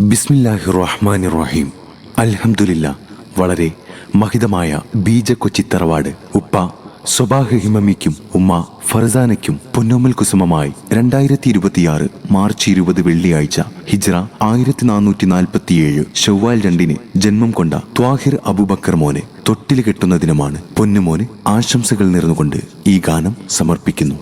ബിസ്മില്ലാഹിർ റഹ്മാനിർ റഹീം. അൽഹംദുലില്ലാ. വളരെ മഹിതമായ ബീജക്കൊച്ചി തറവാട്. ഉപ്പ സ്വബാഹ് ഹിമമിക്കും ഉമ്മ ഫർസാനയ്ക്കും പൊന്നോമൽ കുസുമമായി 2026 മാർച്ച് 20 വെള്ളിയാഴ്ച ഹിജ്റ 1447 ശവ്വാൽ 2 ജന്മം കൊണ്ട ത്വാഹിർ അബൂബക്കർ മോനെ തൊട്ടിൽ കെട്ടുന്ന ദിനമാണ്. പൊന്നുമോന് ആശംസകൾ നേർന്നുകൊണ്ട് ഈ ഗാനം സമർപ്പിക്കുന്നു.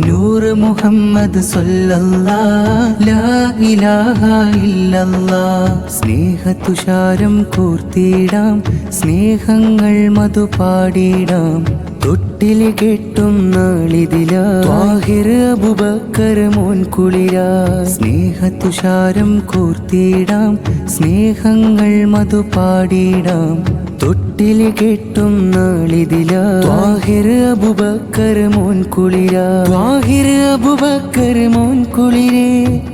നൂറ് മുഹമ്മദ് സല്ലല്ലാഹ് ലാ ഇലാഹ ഇല്ലല്ലാഹ്. സ്നേഹതുഷാരം കൂർത്തിടാം, സ്നേഹങ്ങൾ മധുപാടിടാം, തൊട്ടില് കെട്ടും നാളിതിലാ ത്വാഹിർ അബൂബക്കർ മോൻ കുളിരാ. സ്നേഹതുഷാരം കൂർത്തിടാം, സ്നേഹങ്ങൾ മധുപാടിടാം, തൊട്ടില് കെട്ടും നാളിതിലാ ത്വാഹിർ അബൂബക്കർ മോൻ കുളിരാ. ത്വാഹിർ അബൂബക്കർ മോൻ കുളിരേ,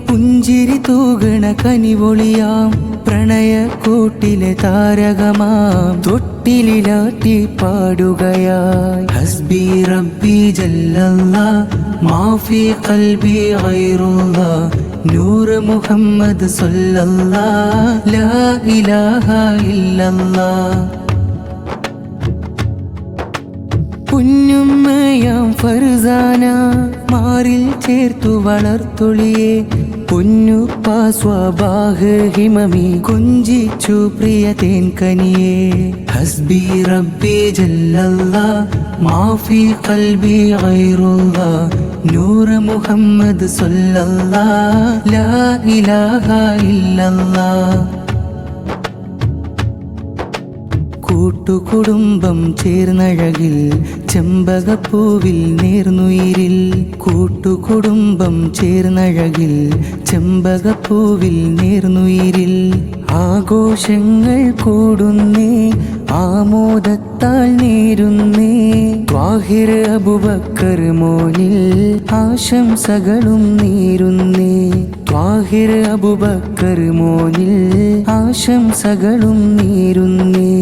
പുഞ്ചിരി തൂകണ കനിവൊളിയാം, പ്രണയക്കൂട്ടിലെ താരകമാം, തൊട്ടിലാട്ടി പാടുകയായി. ഹസ്ബി റബ്ബി ജല്ലല്ലാഹ് മാഫി ഖൽബി ഗൈറുല്ലാഹ്, നൂറ് മുഹമ്മദ് സല്ലല്ലാഹ് ലാ ഇലാഹ ഇല്ലല്ലാഹ്. പൊന്നുമ്മയാം ഫർസാന മാറിൽ ചേർത്തു വളർത്തൊളിയെ, പൊന്നുപ്പാ സ്വബാഹ് ഹിമമി കൊഞ്ചിച്ചു പ്രിയ തേൻകനിയെ. ഹസ്ബി റബ്ബി ജല്ലല്ലാഹ് മാഫി ഖൽബി ഗൈറുല്ലാഹ്, നൂറ് മുഹമ്മദ് സല്ലല്ലാഹ് ലാ ഇലാഹ ഇല്ലല്ലാഹ്. കൂട്ടുകുടുംബം ചേർന്നഴകിൽ ചെമ്പകപ്പൂവിൽ നേർന്നുയിരിൽ, കൂട്ടുകുടുംബം ചേർന്നഴകിൽ ചെമ്പകപ്പൂവിൽ നേർന്നുയിരിൽ, ആഘോഷങ്ങൾ കൂടുന്നേ ആമോദത്താൽ നേരുന്നേ, ത്വാഹിർ അബൂബക്കർ മോനിൽ ആശംസകളും നേരുന്നേ, ത്വാഹിർ അബൂബക്കർ മോനിൽ ആശംസകളും നേരുന്നേ.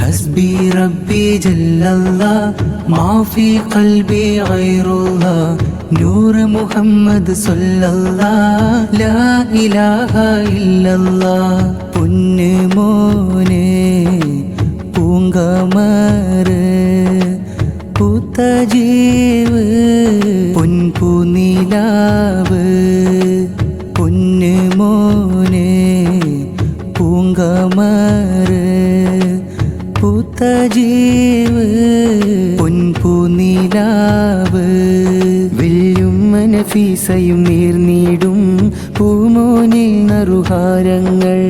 ഹസ്ബി റബ്ബി ജല്ലല്ലാഹ് മാഫി ഖൽബി ഗൈറുല്ലാഹ്, നൂറ് മുഹമ്മദ് സല്ലല്ലാഹ് ലാ ഇലാഹ ഇല്ലല്ലാഹ്. പൊന്നു മോനെ പൂങ്കമറ് പൂത്ത ജീവ് പൊൻപൂനിലാവ്, പൊന്നു മോനെ പൂങ്കമറ് പൂത്ത ജീവ് പൊൻപൂനിലാവ്, വെല്ലുമ്മ നഫീസയും നേർന്നീടും പൂമോനിൽ നറുഹാരങ്ങൾ,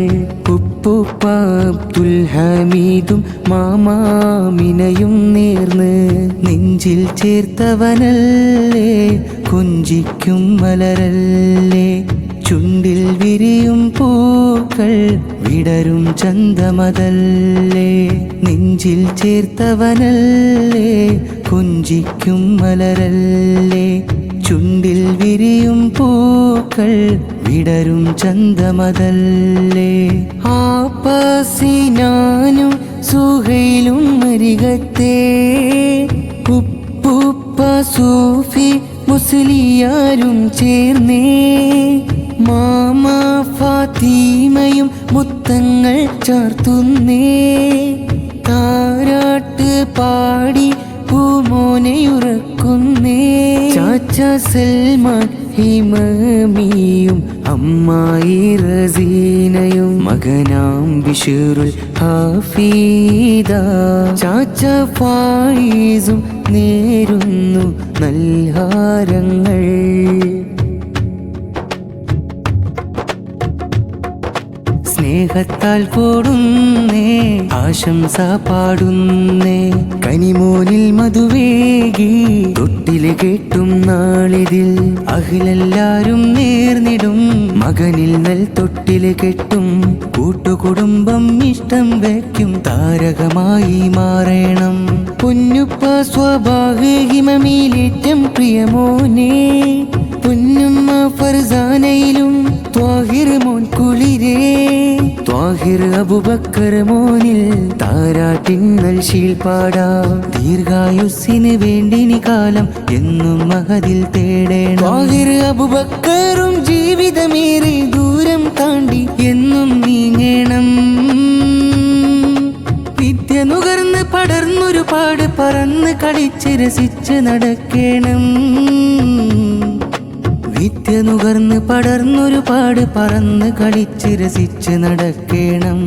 ഉപ്പുപ്പ അബ്ദുൽ ഹമീദും മാമാമിനയും നേർന്ന് നെഞ്ചിൽ ചേർത്തവനല്ലേ, കൊഞ്ചിക്കും മലരല്ലേ, ചുണ്ടിൽ വിരിയും പൂക്കൾ വിടരും ചന്തമതല്ലേ, നെഞ്ചിൽ ചേർത്തവനല്ലേ, കൊഞ്ചിക്കും മലരല്ലേ, ചുണ്ടിൽ വിരിയും പൂക്കൾ വിടരും ചന്തമതല്ലേ. ആപ്പസിനാനും സുഹൈലും അരികത്തെ, ഉപ്പുപ്പ സൂഫി മുസ്ലിയാരും ചേർന്നേ, മാമ ഫാത്തിമയും മുത്തങ്ങൾ ചാർത്തുന്നേ, താരാട്ട് പാടി പൂമോനെയുറക്കുന്നേ, ചാച്ച സൽമാൻ ഹിമമിയും അമ്മായി റസീനയും മകനാം ബിഷറുൽ ഹാഫീദ, ചാച്ച ഫായിസും നേരുന്നു നൽഹാരങ്ങൾ. സ്നേഹത്താൽ കൂടുന്നേ ആശംസ പാടുന്നേ, കനിമോനിൽ മധുവേകി തൊട്ടില് കെട്ടും നാളിതിൽ, അഖിലെല്ലാരും നേർന്നിടും മകനിൽ നൽ തൊട്ടില് കെട്ടും, കൂട്ടുകുടുംബം ഇഷ്ടം വയ്ക്കും താരകമായി മാറണം. പൊന്നുപ്പ സ്വബാഹ് ഹിമമിലേറ്റം പ്രിയമോനെ, പൊന്നുമ്മ ഫർസാനയിലും ത്വാഹിർ മോൻ കുളിരേ, ത്വാഹിർ അബൂബക്കർ മോനിൽ താരാട്ടിന്നൽ ശീൽപ്പാടാം ദീർഘായുസ്സിന് വേണ്ടിനി കാലം എന്നും മഹദിൽ തേടേണം ത്വാഹിർ അബൂബക്കറും ജീവിതമേറെ ദൂരം താണ്ടി എന്നും നീങ്ങണം വിദ്യ നുകർന്ന് പടർന്നൊരുപാട് പറന്ന് കളിച്ച് രസിച്ച് നടക്കണം വിദ്യ നുകർന്ന് പടർന്നൊരുപാട് പറന്ന് കളിച്ച് രസിച്ച് നടക്കണം